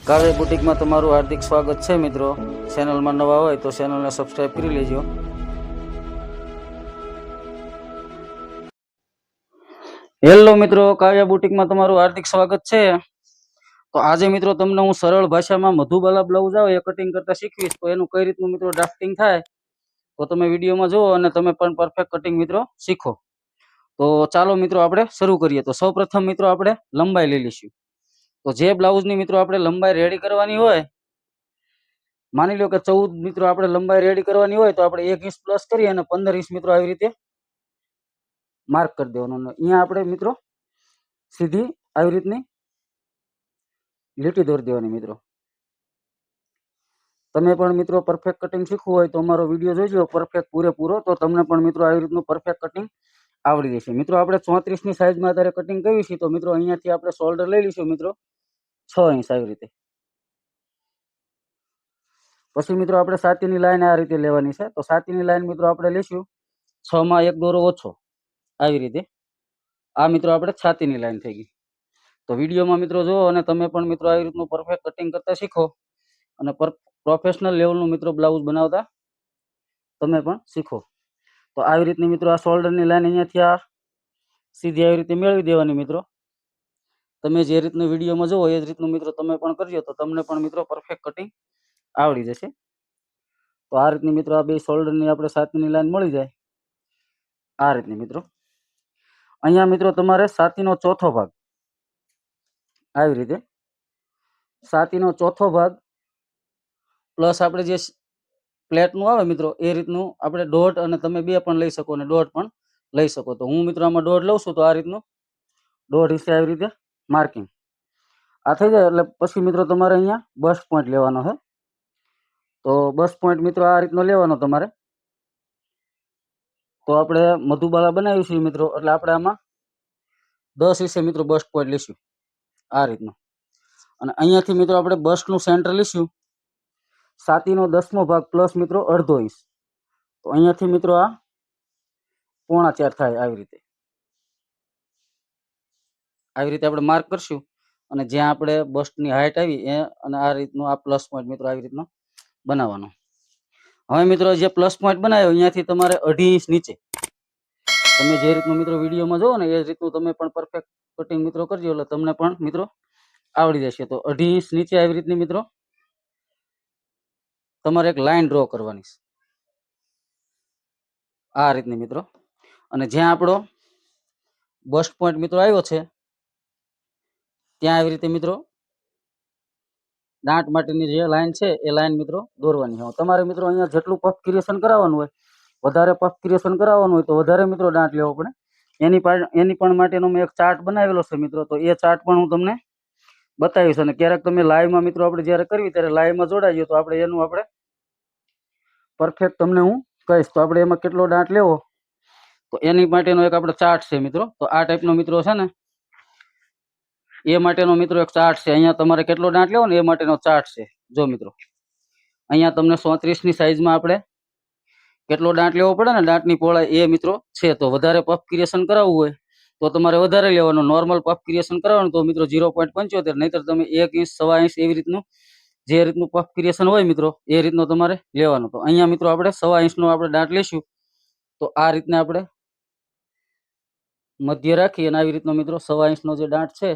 કાવ્ય બુટીકમાં તમારું હાર્દિક સ્વાગત છે મિત્રો. ચેનલમાં નવા હોય તો ચેનલને સબસ્ક્રાઇબ કરી લેજો. હેલો મિત્રો, કાવ્ય બુટીકમાં તમારું હાર્દિક સ્વાગત છે. તો આજે મિત્રો તમને હું સરળ ભાષામાં મધુબાલા બ્લાઉઝ આવે એ કટિંગ કરતા શીખવીશ. તો એનું કઈ રીતનું મિત્રો ડ્રાફ્ટિંગ થાય તો તમે વિડીયોમાં જુઓ અને તમે પણ પરફેક્ટ કટિંગ મિત્રો શીખો. તો ચાલો મિત્રો આપણે શરૂ કરીએ. તો સૌપ્રથમ મિત્રો આપણે લંબાઈ લઈ લઈશું. તો જે બ્લાઉઝની મિત્રો આપણે લંબાઈ રેડી કરવાની હોય, માની લો કે 14 મિત્રો આપણે લંબાઈ રેડી કરવાની હોય તો આપણે 1 ઇંચ પ્લસ કરી અને 15 ઇંચ મિત્રો આવી રીતે માર્ક કરી દેવાનું. અહીંયા આપણે મિત્રો સીધી આવી રીતની લીટી દોરી દેવાની. મિત્રો તમે પણ મિત્રો પરફેક્ટ કટિંગ શીખવું હોય તો અમારો વિડીયો જોઈજો પરફેક્ટ પૂરેપૂરો, તો તમને પણ મિત્રો આવી રીતનું પરફેક્ટ કટિંગ આવડી જશે. મિત્રો આપણે 34ની સાઈઝમાં અત્યારે કટિંગ કરવી છે. તો મિત્રો અહીંયાથી આપણે શોલ્ડર લઈ લઈશું મિત્રો 6 ઇંચ આવી રીતે. પછી મિત્રો આપણે સાતીની લાઈન આ રીતે લેવાની છે. તો સાતીની લાઈન મિત્રો આપણે લઈશું 6 માં 1 દોરો ઓછો આવી રીતે. આ મિત્રો આપણે છાતીની લાઈન થઈ ગઈ. તો વિડીયોમાં મિત્રો જુઓ અને તમે પણ મિત્રો આવી રીતનું પરફેક્ટ કટિંગ કરતા શીખો અને પ્રોફેશનલ લેવલનું મિત્રો બ્લાઉઝ બનાવતા તમે પણ શીખો. તો આવી રીતની મિત્રો આ શોલ્ડરની લાઈન અહીંયાથી આ સીધી આવી રીતે મેળવી દેવાની. મિત્રો તમે જે રીતનું વિડીયોમાં જુઓ એ જ રીતનું મિત્રો તમે પણ કરજો તો તમને પણ મિત્રો પરફેક્ટ કટિંગ આવડી જશે. તો આ રીતની મિત્રો આ બે શોલ્ડરની આપણે સાતીની લાઈન મળી જાય આ રીતની. મિત્રો અહીંયા મિત્રો તમારે સાતીનો ચોથો ભાગ આવી રીતે, સાતીનો ચોથો ભાગ પ્લસ આપણે જે પ્લેટનું આવે મિત્રો એ રીતનું આપણે દોઢ, અને તમે 2 પણ લઈ શકો અને દોઢ પણ લઈ શકો. તો હું મિત્રો આમાં દોઢ લઉં છું. તો આ રીતનું દોઢ હિસ્સે આવી રીતે માર્કિંગ આ થઈ જાય એટલે પછી મિત્રો તમારે અહીંયા બસ્ટ પોઈન્ટ લેવાનો છે. તો બસ્ટ પોઈન્ટ મિત્રો આ રીતનો લેવાનો તમારે. તો આપણે મધુબાલા બનાવીશું મિત્રો એટલે આપણે આમાં 10 હિસ્સે મિત્રો બસ્ટ પોઈન્ટ લઈશું આ રીતનું. અને અહીંયાથી મિત્રો આપણે બસ્ટનું સેન્ટર લઈશું સાતીનો 10મો ભાગ પ્લસ મિત્રો અડધો ઇંચ. તો અહીંયાથી મિત્રો આ 3.25 થાય આવી રીતે. આવી રીતે આપણે માર્ક કરશું અને જ્યાં આપણે બસ્ટની હાઈટ આવી એ અને આ રીતનું આ પ્લસ પોઈન્ટ મિત્રો આવી રીતનો બનાવવાનો. હવે મિત્રો જે પ્લસ પોઈન્ટ બનાવ્યો અહીંયાથી તમારે 2.5 ઇંચ નીચે તમે જે રીતનું મિત્રો વિડીયોમાં જુઓ ને એ જ રીતનું તમે પણ પરફેક્ટ કટિંગ મિત્રો કરજો એટલે તમને પણ મિત્રો આવડી જશે. તો 2.5 ઇંચ નીચે આવી રીતની મિત્રો તમારે એક લાઈન ડ્રો કરવાની છે આ રીતની મિત્રો. અને જ્યાં આપણો બસ્ટ પોઈન્ટ મિત્રો આવ્યો છે ત્યાં આવી રીતે મિત્રો દાંત માટેની જે લાઈન છે એ લાઈન મિત્રો દોરવાની છે. તમારે મિત્રો અહીંયા જેટલું પફ ક્રિએશન કરાવવાનું હોય, વધારે પફ ક્રિએશન કરાવવાનું હોય તો વધારે મિત્રો દાંત લેવો પડે. એની પણ માટેનો મેં એક ચાર્ટ બનાવેલો છે મિત્રો. તો એ ચાર્ટ પણ હું તમને બતાવીશ. અને ક્યારેક તમે લાઈવમાં મિત્રો આપણે જ્યારે કરવી ત્યારે લાઈવમાં જોડાઈએ તો આપણે એનું આપણે પરફેક્ટ તમને હું કહીશ. તો આપણે એમાં કેટલો દાંત લેવો તો એની માટેનો એક આપણે ચાર્ટ છે મિત્રો. તો આ ટાઈપનો મિત્રો છે ને એ માટેનો મિત્રો એક ચાર્ટ છે. અહીંયા તમારે કેટલો દાંત લેવો ને એ માટેનો ચાર્ટ છે. જો મિત્રો અહીંયા તમને 34ની સાઈઝમાં આપણે કેટલો દાંત લેવો પડે ને દાંતની પહોળાઈ એ મિત્રો છે. તો વધારે પફ ક્રિએશન કરાવવું હોય તો તમારે વધારે લેવાનું. નોર્મલ પફ ક્રિએશન કરાવવાનું તો મિત્રો 0.75, નહીતર તમે 1 ઇંચ 1.25 ઇંચ એવી રીતનું જે રીતનું પફ ક્રિએશન હોય મિત્રો એ રીતનું તમારે લેવાનું. તો અહીંયા મિત્રો આપણે 1.25 ઇંચનો આપણે દાંત લઈશું. તો આ રીતના આપણે મધ્ય રાખી અને આવી રીતનો મિત્રો 1.25 ઇંચનો જે દાંત છે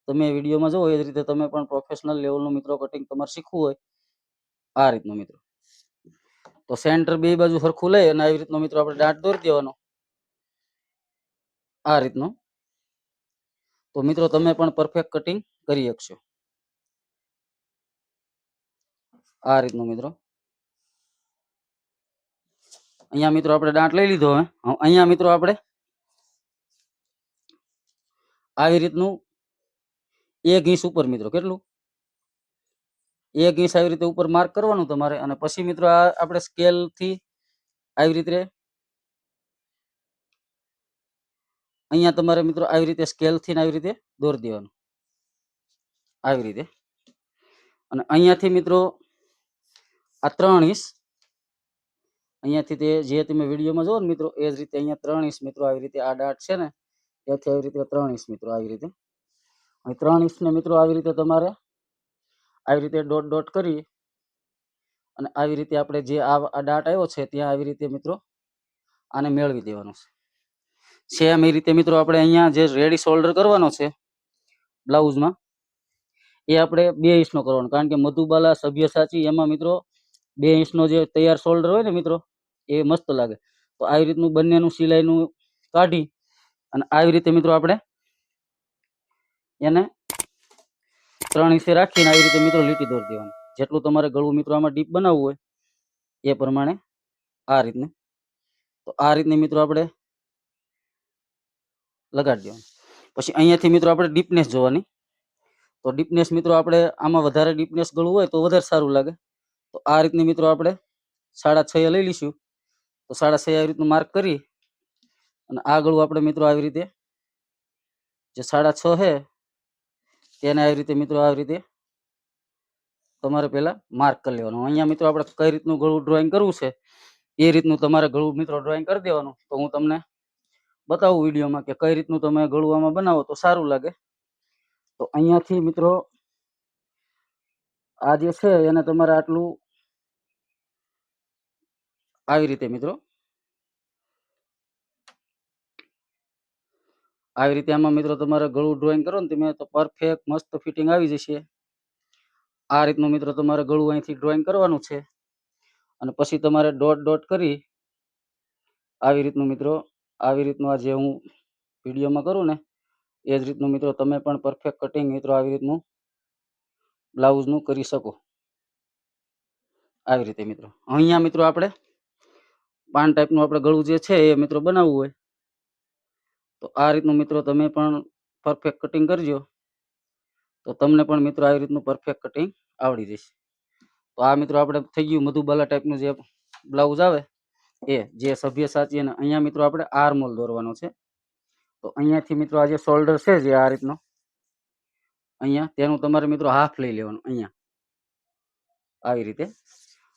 તમે વિડીયોમાં જુઓ એ જ રીતે તમે પણ પ્રોફેશનલ લેવલનું મિત્રો કટિંગ તમારે શીખવું હોય આ રીતનું મિત્રો. તો સેન્ટર બે બાજુ સરખું લઈ અને આવી રીતનો મિત્રો આપણે દાંત દોરી દેવાનો આ રીતનો. તો મિત્રો તમે પણ પરફેક્ટ કટિંગ કરી શકશો આ રીતનું મિત્રો. અહીંયા મિત્રો આપણે દાંત લઈ લીધો. હવે અહીંયા મિત્રો આપણે આવી રીતનું 1 ઇંચ ઉપર મિત્રો કેટલું 1 ઇંચ આવી રીતે ઉપર માર્ક કરવાનું તમારે. અને પછી મિત્રો આ આપણે સ્કેલથી આવી રીતે અહીંયા તમારે મિત્રો આવી રીતે સ્કેલથી આવી રીતે દોરી દેવાનું આવી રીતે. અને અહીંયાથી મિત્રો આ 3 ઇંચ અહીંયાથી તે જે તમે વિડીયોમાં જુઓ ને મિત્રો એ જ રીતે અહીંયા 3 ઇંચ મિત્રો આવી રીતે આ દાંત છે ને ત્યાંથી આવી રીતે 3 ઇંચ મિત્રો આવી રીતે હવે 3 ઇંચને મિત્રો આવી રીતે તમારે આવી રીતે ડોટ ડોટ કરી અને આવી રીતે આપણે જે આ ડાટ આવ્યો છે ત્યાં આવી રીતે મિત્રો આને મેળવી દેવાનું છે. સેમ એ રીતે મિત્રો આપણે અહીંયા જે રેડી શોલ્ડર કરવાનો છે બ્લાઉઝમાં એ આપણે 2 ઇંચનો કરવાનો, કારણ કે મધુબાલા સભ્યસાચી એમાં મિત્રો 2 ઇંચનો જે તૈયાર શોલ્ડર હોય ને મિત્રો એ મસ્ત લાગે. તો આવી રીતનું બંનેનું સિલાઈનું કાઢી અને આવી રીતે મિત્રો આપણે એને 3 ઇંચે રાખીને આવી રીતે મિત્રો લીટી દોરી દેવાની. જેટલું તમારે ગળું મિત્રો આમાં ડીપ બનાવવું હોય એ પ્રમાણે આ રીતનું. તો આ રીતની મિત્રો આપણે લગાડી દેવાનું. પછી અહીંયાથી મિત્રો આપણે ડીપનેસ જોવાની. તો ડીપનેસ મિત્રો આપણે આમાં વધારે ડીપનેસ ગળું હોય તો વધારે સારું લાગે. તો આ રીતની મિત્રો આપણે 6.5 લઈ લઈશું. તો 6.5 આવી રીતનું માર્ક કરી અને આ ગળું આપણે મિત્રો આવી રીતે જે 6.5 છે તેને આવી રીતે મિત્રો આવી રીતે તમારે પહેલા માર્ક કરી લેવાનું. અહીંયા મિત્રો આપણે કઈ રીતનું ગળું ડ્રોઈંગ કરવું છે એ રીતનું તમારે ગળું મિત્રો ડ્રોઈંગ કરી દેવાનું. તો હું તમને બતાવું વિડીયોમાં કે કઈ રીતનું તમે ગળું આમાં બનાવો તો સારું લાગે. તો અહીંયાથી મિત્રો આ જે છે એને તમારે આટલું આવી રીતે મિત્રો આવી રીતે આમાં મિત્રો તમારે ગળું ડ્રોઈંગ કરો ને તમે તો પરફેક્ટ મસ્ત ફિટિંગ આવી જશે. આ રીતનું મિત્રો તમારે ગળું અહીંથી ડ્રોઈંગ કરવાનું છે અને પછી તમારે ડોટ ડોટ કરી આવી રીતનું મિત્રો આવી રીતનું આ જે હું વિડીયોમાં કરું ને એ જ રીતનું મિત્રો તમે પણ પરફેક્ટ કટિંગ મિત્રો આવી રીતનું બ્લાઉઝનું કરી શકો. આવી રીતે મિત્રો અહીંયા મિત્રો આપણે પાન ટાઈપનું આપણે ગળું જે છે એ મિત્રો બનાવવું હોય તો આ રીતનું મિત્રો તમે પણ પરફેક્ટ કટિંગ કરજો તો તમને પણ મિત્રો આવી રીતનું પરફેક્ટ કટિંગ આવડી જશે. તો આ મિત્રો આપણે થઈ ગયું મધુબાલા ટાઈપનું જે બ્લાઉઝ આવે એ જે સભ્યસાચી. અને અહીંયા મિત્રો આપણે આર્મહોલ દોરવાનો છે. તો અહીંયાથી મિત્રો આ જે શોલ્ડર છે જે આ રીતનો અહીંયા તેનું તમારે મિત્રો હાફ લઈ લેવાનું અહીંયા આવી રીતે.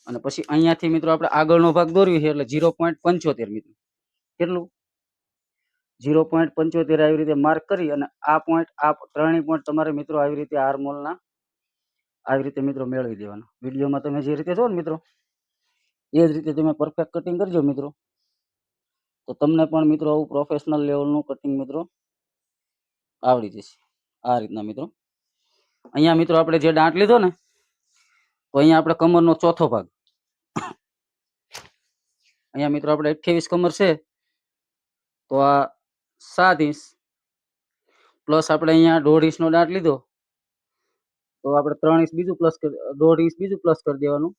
અને પછી અહીંયાથી મિત્રો આપણે આગળનો ભાગ દોરવી છે એટલે 0.75 મિત્રો કેટલું 0.75 આવી રીતે માર્ક કરી અને આ પોઈન્ટ આ ત્રણેય પોઈન્ટ તમારે મિત્રો આવી રીતે આર્મહોલના આવી રીતે મિત્રો મેળવી દેવાના. વિડીયોમાં તમે જે રીતે જો ને મિત્રો એ જ રીતે તમે પરફેક્ટ કટિંગ કરજો મિત્રો તો તમને પણ મિત્રો આવું પ્રોફેશનલ લેવલનું કટિંગ મિત્રો આવડી જશે. આ રીતના મિત્રો અહીંયા મિત્રો આપણે જે દાંત લીધો ને તો અહીંયા આપણે કમરનો ચોથો ભાગ અહીંયા મિત્રો આપણે 28 કમર છે તો આ 7 ઇંચ પ્લસ આપણે અહીંયા 1.5 ઇંચનો દાંત લીધો તો આપણે 3 ઇંચ બીજું પ્લસ 1.5 ઇંચ બીજું પ્લસ કરી દેવાનું.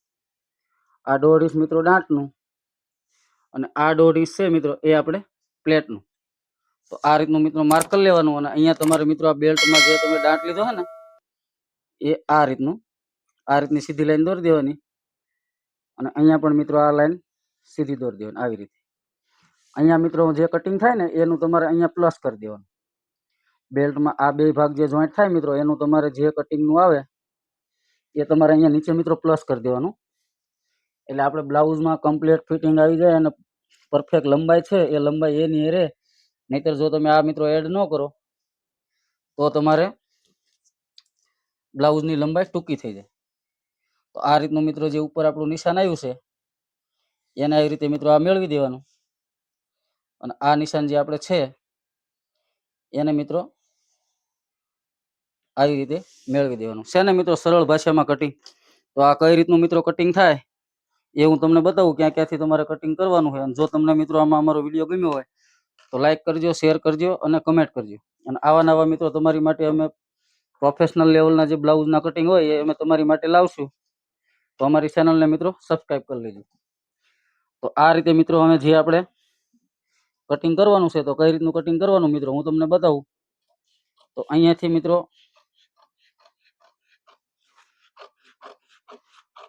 આ 1.5 ઇંચ મિત્રો દાંતનું અને આ 1.5 ઇંચ છે મિત્રો એ આપણે પ્લેટનું. તો આ રીતનું મિત્રો માર્ક કરી લેવાનું. અને અહીંયા તમારે મિત્રો આ બેલ્ટમાં જે તમે દાંત લીધો છે ને એ આ રીતનું આ રીતની સીધી લાઈન દોરી દેવાની અને અહીંયા પણ મિત્રો આ લાઈન સીધી દોરી દેવાની આવી રીતે. અહીંયા મિત્રો જે કટિંગ થાય ને એનું તમારે અહીંયા પ્લસ કરી દેવાનું. બેલ્ટમાં આ બે ભાગ જે જોઈન્ટ થાય મિત્રો એનું તમારે જે કટિંગનું આવે એ તમારે અહીંયા નીચે મિત્રો પ્લસ કરી દેવાનું. એટલે આપણે બ્લાઉઝમાં કમ્પ્લીટ ફિટિંગ આવી જાય અને પરફેક્ટ લંબાઈ છે એ લંબાઈ એની રહે. નહીતર જો તમે આ મિત્રો એડ ન કરો તો તમારે બ્લાઉઝની લંબાઈ ટૂંકી થઈ જાય. તો આ રીતનું મિત્રો જે ઉપર આપણું નિશાન આવ્યું છે એને આવી રીતે મિત્રો આ મેળવી દેવાનું અને આ નિશાન જે આપણે છે એને મિત્રો આવી રીતે મેળવી દેવાનું છે ને મિત્રો સરળ ભાષામાં કટિંગ. તો આ કઈ રીતનું મિત્રો કટિંગ થાય એ હું તમને બતાવું ક્યાં ક્યાંથી તમારે કટિંગ કરવાનું હોય. અને જો તમને મિત્રો આમાં અમારો વિડીયો ગમ્યો હોય તો લાઈક કરજો, શેર કરજો અને કમેન્ટ કરજો. અને આવા નવા મિત્રો તમારી માટે અમે પ્રોફેશનલ લેવલના જે બ્લાઉઝના કટિંગ હોય એ અમે તમારી માટે લાવશું. તો અમારી ચેનલને મિત્રો સબસ્ક્રાઈબ કરી લેજો. તો આ રીતે મિત્રો અમે જે આપણે કટિંગ કરવાનું છે તો કઈ રીતનું કટિંગ કરવાનું મિત્રો હું તમને બતાવું. તો અહીંયાથી મિત્રો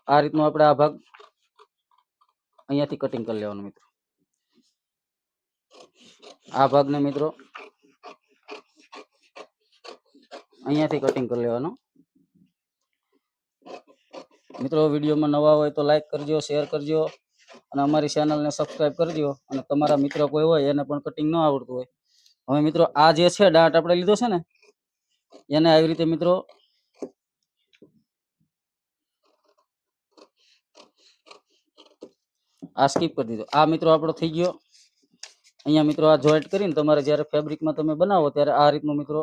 આ રીતનું આપણે આ ભાગ અહીંયાથી કટિંગ કરી લેવાનું મિત્રો. આ ભાગને મિત્રો અહીંયાથી કટિંગ કરી લેવાનું. મિત્રો વિડીયોમાં નવા હોય તો લાઈક કરજો, શેર કરજો અને અમારી ચેનલને સબસ્ક્રાઈબ કરજો. અને તમારા મિત્રો કોઈ હોય એને પણ કટિંગ ન આવડતું હોય. હવે મિત્રો આ જે છે દાંત આપણે લીધો છે ને એને આવી રીતે મિત્રો આ સ્કીપ કરી દીધો. આ મિત્રો આપણો થઈ ગયો. અહીંયા મિત્રો આ જોઈન્ટ કરીને તમારે જ્યારે ફેબ્રિકમાં તમે બનાવો ત્યારે આ રીતનું મિત્રો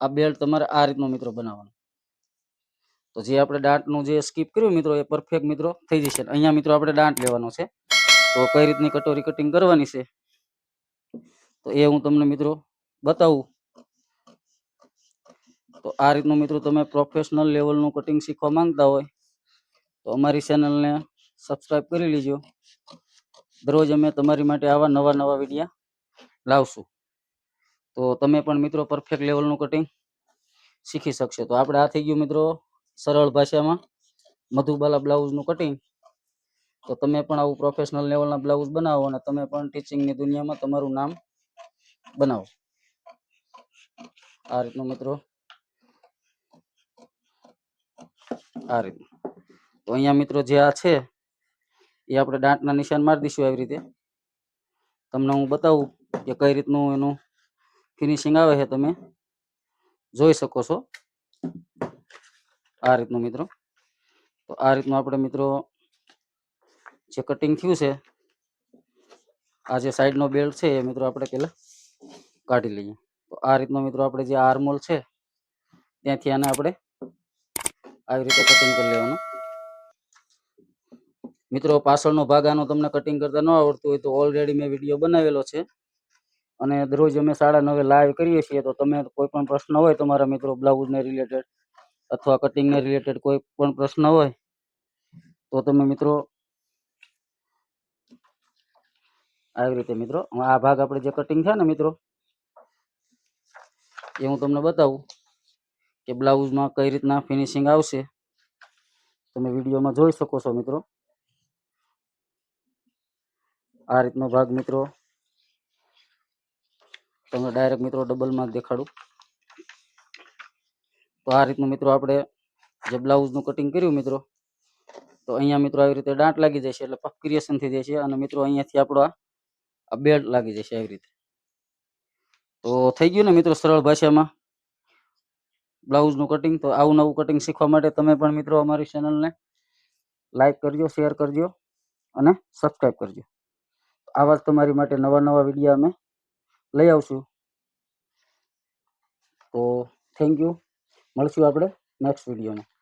આ બેલ્ટ તમારે આ રીતનું મિત્રો બનાવવાનું. તો જે આપણે દાંતનું જે સ્કીપ કર્યું મિત્રો એ પરફેક્ટ મિત્રો થઈ જશે. અહીંયા મિત્રો આપણે દાંત લેવાનો છે. તો કઈ રીતની કટોરી કટિંગ કરવાની છે તો એ હું તમને મિત્રો બતાવું. તો આ રીતનું મિત્રો તમે પ્રોફેશનલ લેવલનું કટિંગ શીખવા માંગતા હોય તો અમારી ચેનલને સબસ્ક્રાઈબ કરી લેજો. દરરોજ અમે તમારી માટે આવા નવા વિડીયા લાવશું. તો તમે પણ મિત્રો પરફેક્ટ લેવલનું કટિંગ શીખી શકશો. તો આપણે આ થઈ ગયું મિત્રો સરળ ભાષામાં મધુબાલા બ્લાઉઝનું કટિંગ. તો તમે પણ આવું પ્રોફેશનલ લેવલના બ્લાઉઝ બનાવો અને તમે પણ ટીચિંગની દુનિયામાં તમારું નામ બનાવો. આ રીતનું મિત્રો આ રીતનું. તો અહીંયા મિત્રો જે આ છે એ આપણે દાંતના નિશાન મારી દઈશું. આવી રીતે તમને હું બતાવું કે કઈ રીતનું એનું ફિનિશિંગ આવે છે. તમે જોઈ શકો છો આ રીતનું મિત્રો. તો આ રીતનું આપણે મિત્રો જે કટિંગ થયું છે આ જે સાઈડનો બેલ્ટ છે એ મિત્રો આપણે પહેલા કાઢી લઈએ. તો આ રીતનો મિત્રો આપણે જે આર્મહોલ છે ત્યાંથી આને આપણે આવી રીતે કટિંગ કરી લેવાનું. મિત્રો પાછળનો ભાગ આનો તમને કટિંગ કરતા ન આવડતું હોય તો ઓલરેડી મેં વિડીયો બનાવેલો છે અને દરરોજ અમે 9:30 લાઈવ કરીએ છીએ. તો તમે કોઈ પણ પ્રશ્ન હોય તમારા મિત્રો બ્લાઉઝને રિલેટેડ અથવા કટિંગને રિલેટેડ કોઈ પણ પ્રશ્ન હોય તો તમે મિત્રો આવી રીતે મિત્રો આ ભાગ આપણે જે કટિંગ છે ને મિત્રો એ હું તમને બતાવું કે બ્લાઉઝમાં કઈ રીતના ફિનિશિંગ આવશે. તમે વિડીયોમાં જોઈ શકો છો મિત્રો. આ રીતનો ભાગ મિત્રો તમે ડાયરેક્ટ મિત્રો ડબલમાં દેખાડું. તો આ રીતનું મિત્રો આપણે જે બ્લાઉઝનું કટિંગ કર્યું મિત્રો તો અહીંયા મિત્રો આવી રીતે દાંત લાગી જશે એટલે પફ ક્રિએશન થઈ જશે અને મિત્રો અહીંયાથી આપણો આ બેલ્ટ લાગી જશે આવી રીતે. તો થઈ ગયું ને મિત્રો સરળ ભાષામાં બ્લાઉઝનું કટિંગ. તો આવું નવું કટિંગ શીખવા માટે તમે પણ મિત્રો અમારી ચેનલને લાઈક કરજો, શેર કરજો અને સબસ્ક્રાઈબ કરજો. આવા જ તમારી માટે નવા વિડીયો અમે લઈ આવશું. તો થેન્ક યુ. મળશું આપણે નેક્સ્ટ વિડીયોમાં.